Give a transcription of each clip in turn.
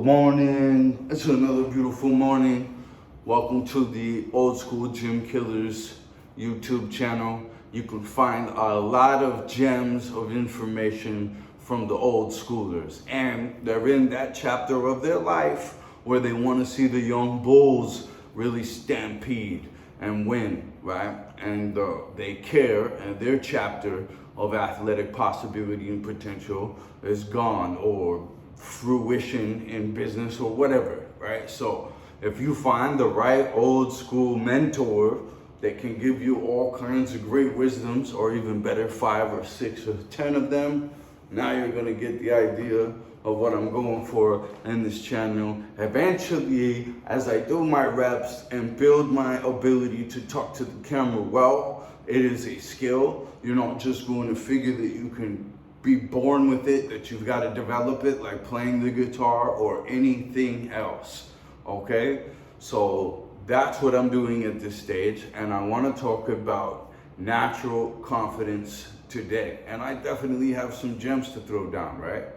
Good morning. It's another beautiful morning. Welcome to the Old School Gym Killers YouTube channel. You can find a lot of gems of information from the old schoolers, and they're in that chapter of their life where they want to see the young bulls really stampede and win, right? And they care, and their chapter of athletic possibility and potential is gone, or fruition in business or whatever, right? So if you find the right old school mentor that can give you all kinds of great wisdoms, or even better, 5 or 6 or 10 of them, now you're gonna get the idea of what I'm going for in this channel. Eventually, as I do my reps and build my ability to talk to the camera well, it is a skill. You're not just going to figure that you can be born with it, that you've got to develop it like playing the guitar or anything else, okay? So that's what I'm doing at this stage, and I want to talk about natural confidence today. And I definitely have some gems to throw down, right?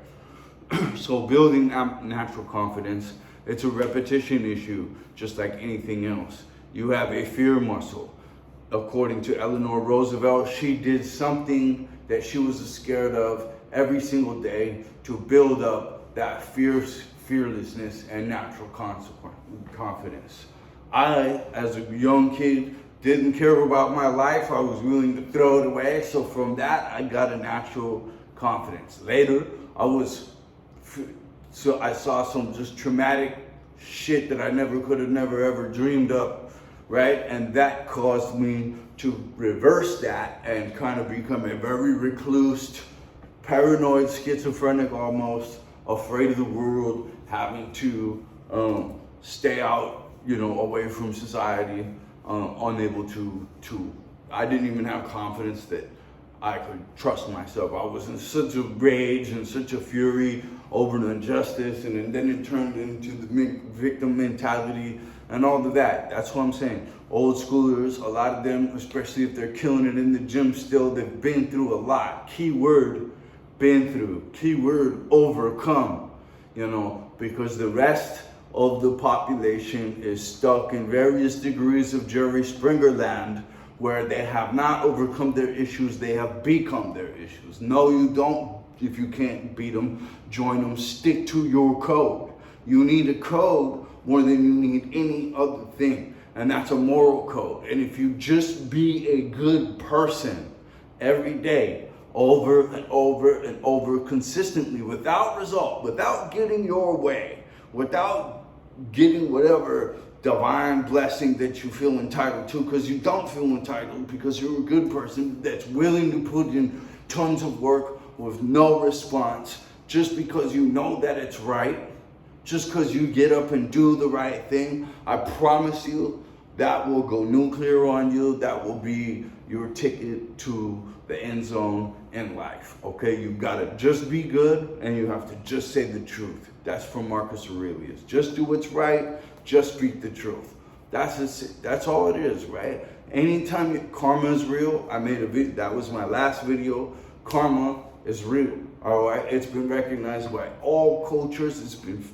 So building natural confidence, it's a repetition issue, just like anything else. You have a fear muscle. According to Eleanor Roosevelt, she did something that she was scared of every single day to build up that fearlessness and natural confidence. I, as a young kid, didn't care about my life. I was willing to throw it away. So from that, I got a natural confidence. Later, I saw some just traumatic shit that I could have never ever dreamed up, right? And that caused me to reverse that and kind of become a very recluse, paranoid, schizophrenic almost, afraid of the world, having to stay out, away from society, unable to, I didn't even have confidence that I could trust myself. I was in such a rage and such a fury over the injustice, and then it turned into the victim mentality and all of that. That's what I'm saying. Old schoolers, a lot of them, especially if they're killing it in the gym still, they've been through a lot. Keyword, been through. Keyword, overcome. Because the rest of the population is stuck in various degrees of Jerry Springer land, where they have not overcome their issues, they have become their issues. No, you don't. If you can't beat them, join them. Stick to your code. You need a code more than you need any other thing, and that's a moral code. And if you just be a good person every day, over and over and over, consistently, without result, without getting your way, without getting whatever divine blessing that you feel entitled to, because you don't feel entitled, because you're a good person that's willing to put in tons of work with no response, just because you know that it's right, just because you get up and do the right thing, I promise you that will go nuclear on you. That will be your ticket to the end zone in life, okay? You've got to just be good, and you have to just say the truth. That's from Marcus Aurelius. Just do what's right, just speak the truth. That's all it is, right? Anytime karma is real, I made a video, that was my last video, karma is real, all right? It's been recognized by all cultures. It's been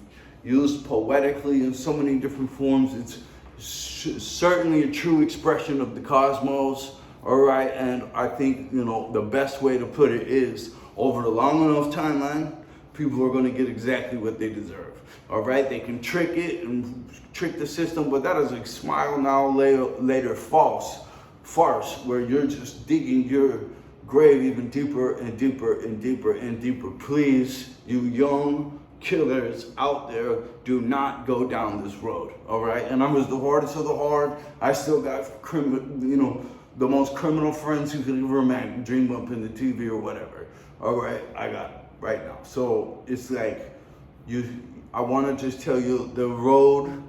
used poetically in so many different forms. It's certainly a true expression of the cosmos, all right? And I think, the best way to put it is, over the long enough timeline, people are going to get exactly what they deserve, all right? They can trick it and trick the system, but that is a smile now, later farce, where you're just digging your grave even deeper and deeper and deeper and deeper. Please, you young killers out there, do not go down this road, all right? And I'm just the hardest of the hard. I still got the most criminal friends you could ever imagine, dream up in the TV or whatever, all right? I got right now. So it's like, I want to just tell you, the road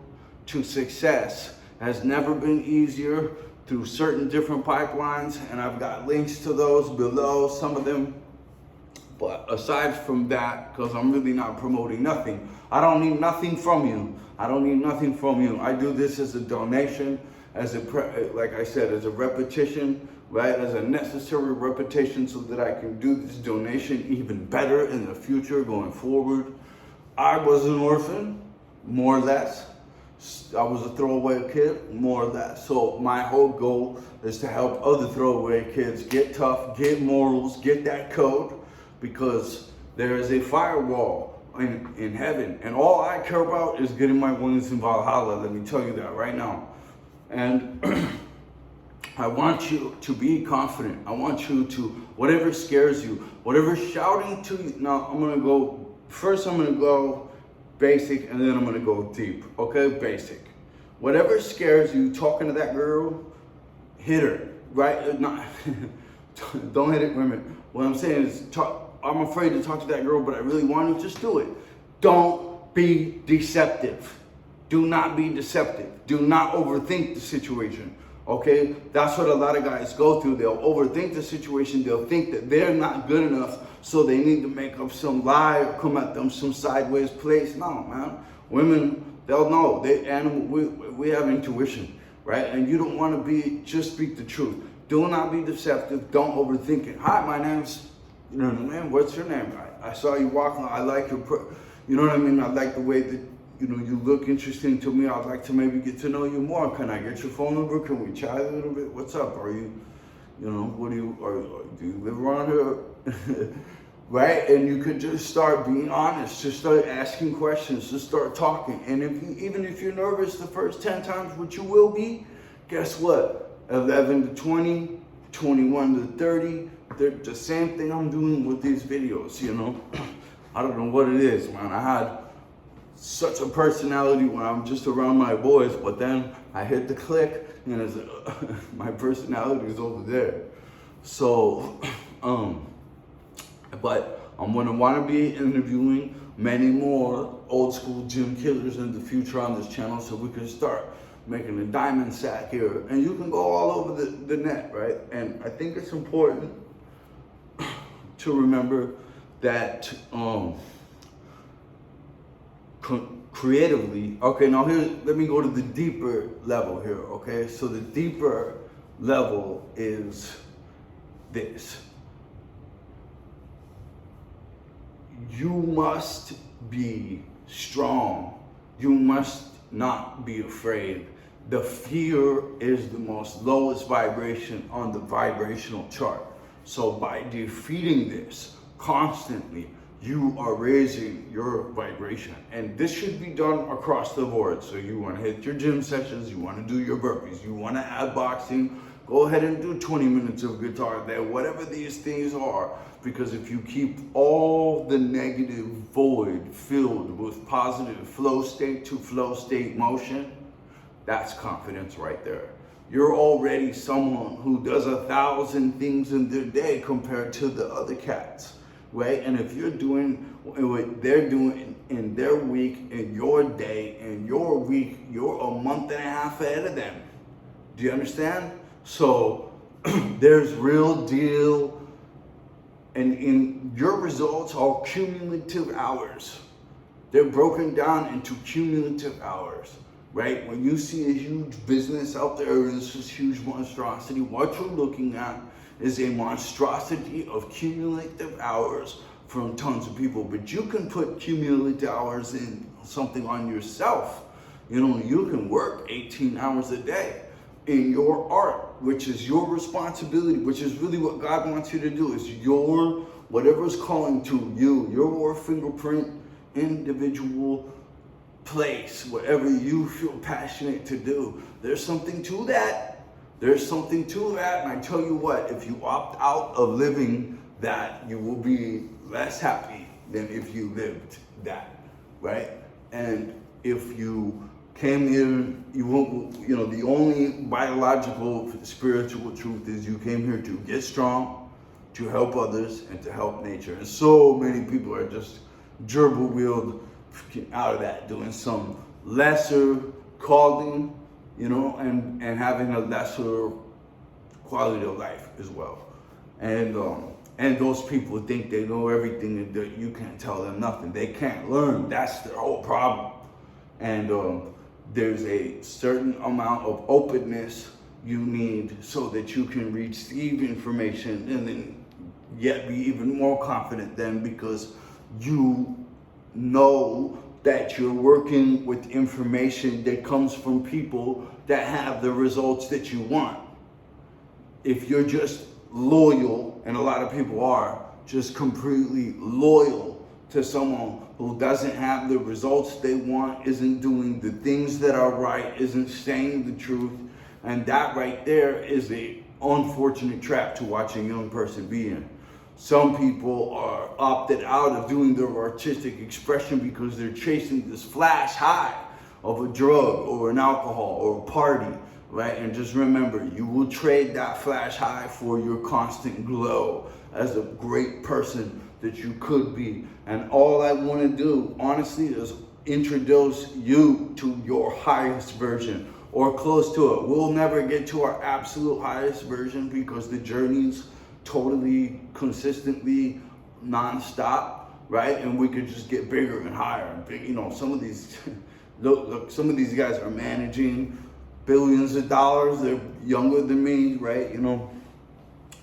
to success has never been easier through certain different pipelines, and I've got links to those below, some of them. But aside from that, because I'm really not promoting nothing, I don't need nothing from you. I don't need nothing from you. I do this as a donation, like I said, as a repetition, right? As a necessary repetition, so that I can do this donation even better in the future going forward. I was an orphan, more or less. I was a throwaway kid, more or less. So my whole goal is to help other throwaway kids get tough, get morals, get that code, because there is a firewall in heaven. And all I care about is getting my wings in Valhalla, let me tell you that right now. And I want you to be confident. I want you to, whatever scares you, whatever shouting to you. Now, I'm going to go basic, and then I'm going to go deep. Okay, basic. Whatever scares you, talking to that girl, hit her, right? Not, don't hit it, women. What I'm saying is, I'm afraid to talk to that girl, but I really want to. Just do it. Don't be deceptive. Do not be deceptive. Do not overthink the situation. Okay, that's what a lot of guys go through. They'll overthink the situation. They'll think that they're not good enough, so they need to make up some lie or come at them some sideways place. No, man. Women, they'll know. We have intuition, right? And you don't want to just speak the truth. Do not be deceptive. Don't overthink it. Hi, my name's, what's your name? I saw you walking. I like your, you know what I mean? I like the way that, you look interesting to me. I'd like to maybe get to know you more. Can I get your phone number? Can we chat a little bit? What's up? Are you, do you live around here? Right? And you could just start being honest. Just start asking questions. Just start talking. And even if you're nervous the first 10 times, which you will be, guess what? 11 to 20, 21 to 30, they're the same thing I'm doing with these videos, I don't know what it is, man. I had such a personality when I'm just around my boys, but then I hit the click and my personality is over there. So, but I'm gonna wanna be interviewing many more old school gym killers in the future on this channel, so we can start making a diamond sack here. And you can go all over the net, right? And I think it's important to remember that creatively, okay, now here, let me go to the deeper level here, okay? So the deeper level is this. You must be strong. You must not be afraid. The fear is the most lowest vibration on the vibrational chart. So by defeating this constantly, you are raising your vibration. And this should be done across the board. So you want to hit your gym sessions, you want to do your burpees, you want to add boxing, go ahead and do 20 minutes of guitar there, whatever these things are. Because if you keep all the negative void filled with positive flow state to flow state motion, that's confidence right there. You're already someone who does 1,000 things in their day compared to the other cats. Right? And if you're doing what they're doing in their week, in your day, in your week, you're a month and a half ahead of them. Do you understand? So there's real deal, and in your results are cumulative hours. They're broken down into cumulative hours, right? When you see a huge business out there, this is huge monstrosity, what you're looking at is a monstrosity of cumulative hours from tons of people. But you can put cumulative hours in something on yourself. You can work 18 hours a day in your art, which is your responsibility, which is really what God wants you to do. Is your, whatever's calling to you, your fingerprint, individual place, whatever you feel passionate to do. There's something to that. There's something to that, and I tell you what, if you opt out of living that, you will be less happy than if you lived that, right? And if you came here, you won't, the only biological, spiritual truth is you came here to get strong, to help others, and to help nature. And so many people are just gerbil wheeled out of that, doing some lesser calling, and having a lesser quality of life as well. And those people think they know everything and that you can't tell them nothing. They can't learn. That's their whole problem. And there's a certain amount of openness you need so that you can receive information and then yet be even more confident then, because you know that you're working with information that comes from people that have the results that you want. If you're just loyal, and a lot of people are, just completely loyal to someone who doesn't have the results they want, isn't doing the things that are right, isn't saying the truth, and that right there is a unfortunate trap to watch a young person be in. Some people are opted out of doing their artistic expression because they're chasing this flash high of a drug or an alcohol or a party, right? And just remember, you will trade that flash high for your constant glow as a great person that you could be. And all I want to do, honestly, is introduce you to your highest version or close to it. We'll never get to our absolute highest version because the journey's totally, consistently, non-stop, right? And we could just get bigger and higher. And big, you know, some of these, look, some of these guys are managing billions of dollars. They're younger than me, right? You know,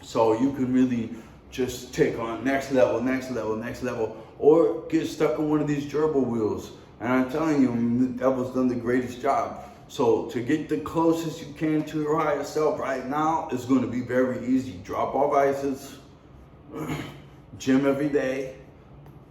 so you can really just take on next level, next level, next level, or get stuck on one of these gerbil wheels. And I'm telling you, the devil's done the greatest job. So to get the closest you can to your higher self right now is going to be very easy. Drop all vices, gym every day,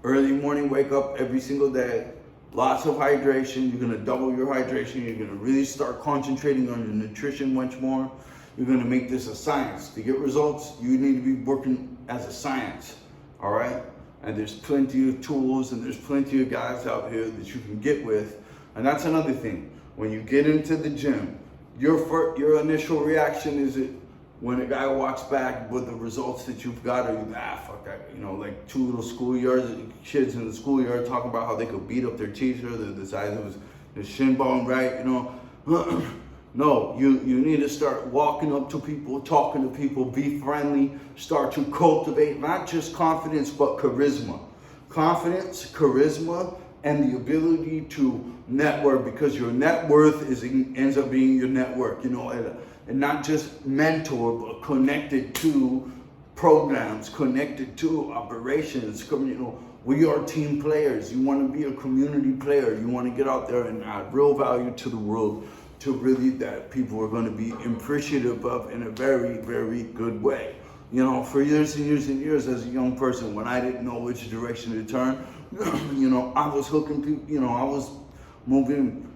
early morning wake up every single day, lots of hydration. You're going to double your hydration. You're going to really start concentrating on your nutrition much more. You're going to make this a science. To get results, you need to be working as a science, all right? And there's plenty of tools and there's plenty of guys out here that you can get with. And that's another thing. When you get into the gym, your initial reaction is it when a guy walks back with the results that you've got, or you fuck that, you know, like two little kids in the schoolyard talking about how they could beat up their teacher, the size of his shin bone, right? You know, no, you need to start walking up to people, talking to people, be friendly, start to cultivate not just confidence, but charisma. Confidence, charisma, and the ability to network, because your net worth ends up being your network, you know, and not just mentor, but connected to programs, connected to operations. You know, we are team players. You want to be a community player. You want to get out there and add real value to the world, to really that people are going to be appreciative of in a very, very good way. You know, for years and years and years as a young person, when I didn't know which direction to turn, you know, I was hooking people, you know, I was moving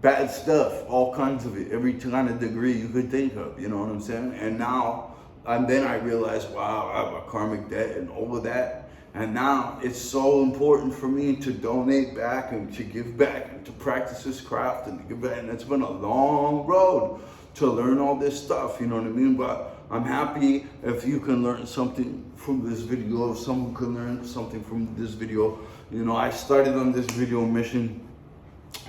bad stuff, all kinds of it, every kind of degree you could think of, you know what I'm saying? And now, and then I realized, wow, I have a karmic debt and all of that. And now it's so important for me to donate back and to give back and to practice this craft and to give back. And it's been a long road to learn all this stuff, you know what I mean? But I'm happy if you can learn something from this video, if someone can learn something from this video. You know, I started on this video mission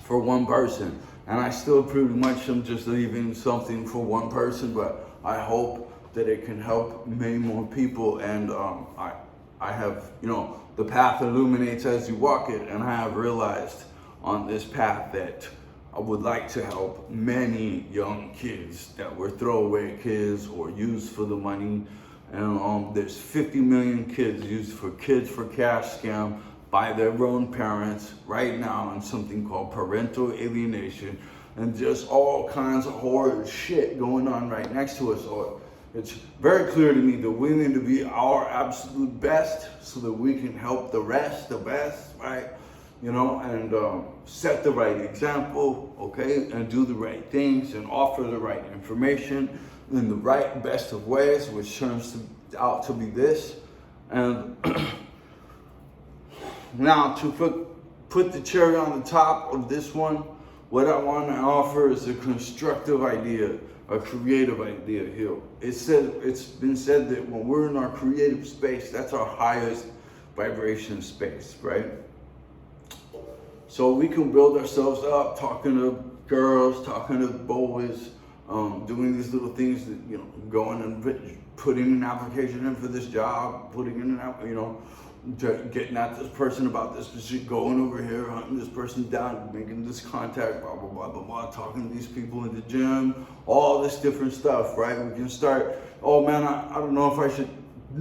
for one person, and I still pretty much am just leaving something for one person, but I hope that it can help many more people. And I have, you know, the path illuminates as you walk it, and I have realized on this path that I would like to help many young kids that were throwaway kids or used for the money. And there's 50 million kids used for cash scam by their own parents right now in something called parental alienation, and just all kinds of horrid shit going on right next to us. So it's very clear to me that we need to be our absolute best so that we can help the rest, the best, right? You know, and set the right example, okay, and do the right things and offer the right information in the right, best of ways, which turns out to be this. And now to put the cherry on the top of this one, what I want to offer is a constructive idea, a creative idea here. It's been said that when we're in our creative space, that's our highest vibration space, right? So we can build ourselves up, talking to girls, talking to boys, doing these little things that, you know, going and putting an application in for this job, putting in an, you know, getting at this person about this shit, going over here, hunting this person down, making this contact, blah, blah, blah, blah, blah, talking to these people in the gym, all this different stuff, right? We can start, oh man, I don't know if I should,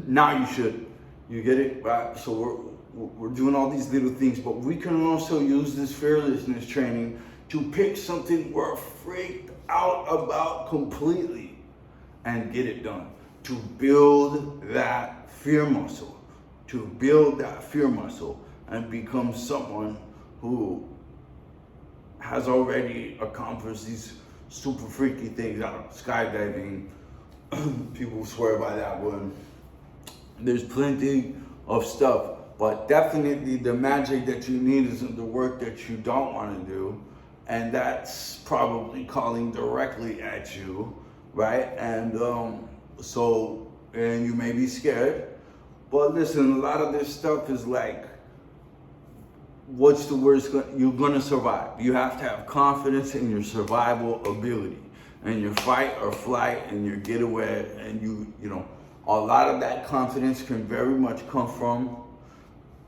now you should. You get it, right? So we're doing all these little things, but we can also use this fearlessness training to pick something we're freaked out about completely and get it done. To build that fear muscle. To build that fear muscle and become someone who has already accomplished these super freaky things. I don't know, skydiving, people swear by that one. There's plenty of stuff, but definitely the magic that you need isn't the work that you don't want to do, and that's probably calling directly at you, right? And and you may be scared, but listen, a lot of this stuff is like, what's the worst? You're gonna survive. You have to have confidence in your survival ability and your fight or flight and your getaway. And you know, a lot of that confidence can very much come from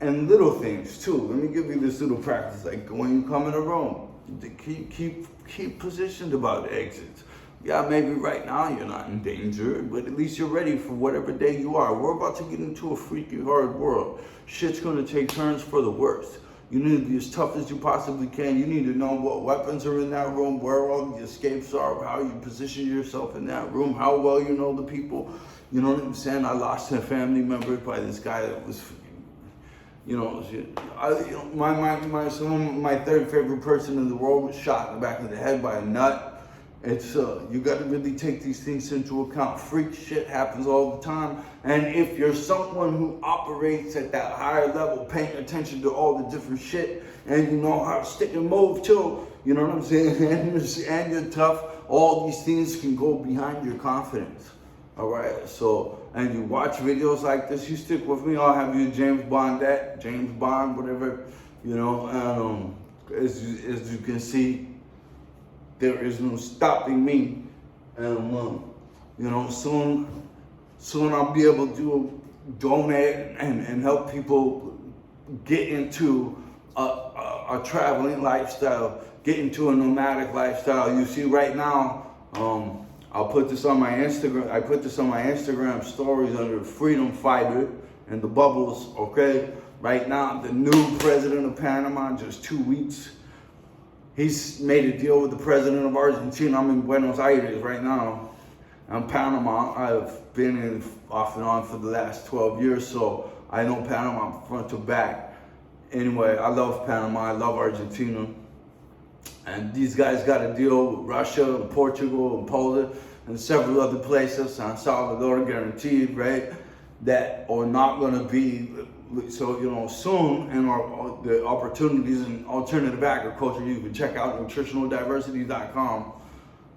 and little things too. Let me give you this little practice, like when you come in a room, keep positioned about the exits. Yeah, maybe right now you're not in danger, but at least you're ready for whatever day you are. We're about to get into a freaky hard world. Shit's gonna take turns for the worst. You need to be as tough as you possibly can. You need to know what weapons are in that room, where all the escapes are, how you position yourself in that room, how well you know the people. You know what I'm saying? I lost a family member by this guy that was, my third favorite person in the world was shot in the back of the head by a nut. It's you got to really take these things into account. Freak shit happens all the time, and if you're someone who operates at that higher level, paying attention to all the different shit, and you know how to stick and move too, you know what I'm saying, and you're tough, all these things can go behind your confidence. All right, so, and you watch videos like this, you stick with me, I'll have you James Bond, whatever, you know, and as you can see, there is no stopping me, and you know, soon I'll be able to donate and help people get into a traveling lifestyle, get into a nomadic lifestyle. You see, right now, I'll put this on my Instagram. I put this on my Instagram stories under Freedom Fighter and the bubbles. Okay, right now, the new president of Panama, just 2 weeks. He's made a deal with the president of Argentina. I'm in Buenos Aires right now. I'm Panama. I've been in off and on for the last 12 years, so I know Panama front to back. Anyway, I love Panama. I love Argentina. And these guys got a deal with Russia, and Portugal, and Poland, and several other places, and Salvador guaranteed, right, that are not going to be. So, you know, soon, and the opportunities in alternative agriculture, you can check out nutritionaldiversity.com.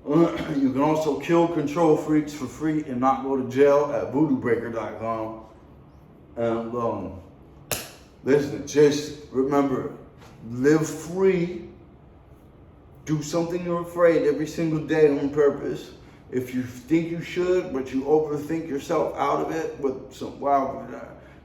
You can also kill control freaks for free and not go to jail at voodoobreaker.com. And listen, just remember, live free. Do something you're afraid every single day on purpose. If you think you should, but you overthink yourself out of it with some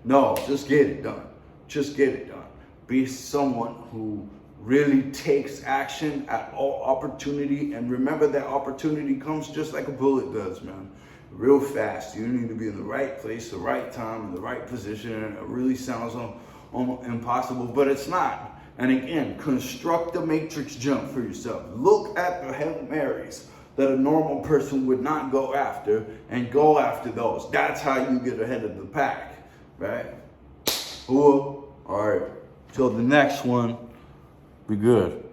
no, just get it done. Just get it done. Be someone who really takes action at all opportunity, and remember that opportunity comes just like a bullet does, man. Real fast. You need to be in the right place, the right time, in the right position, and it really sounds impossible, but it's not. And again, construct the matrix jump for yourself. Look at the Hail Marys that a normal person would not go after, and go after those. That's how you get ahead of the pack. Right? Cool. All right. Till the next one, be good.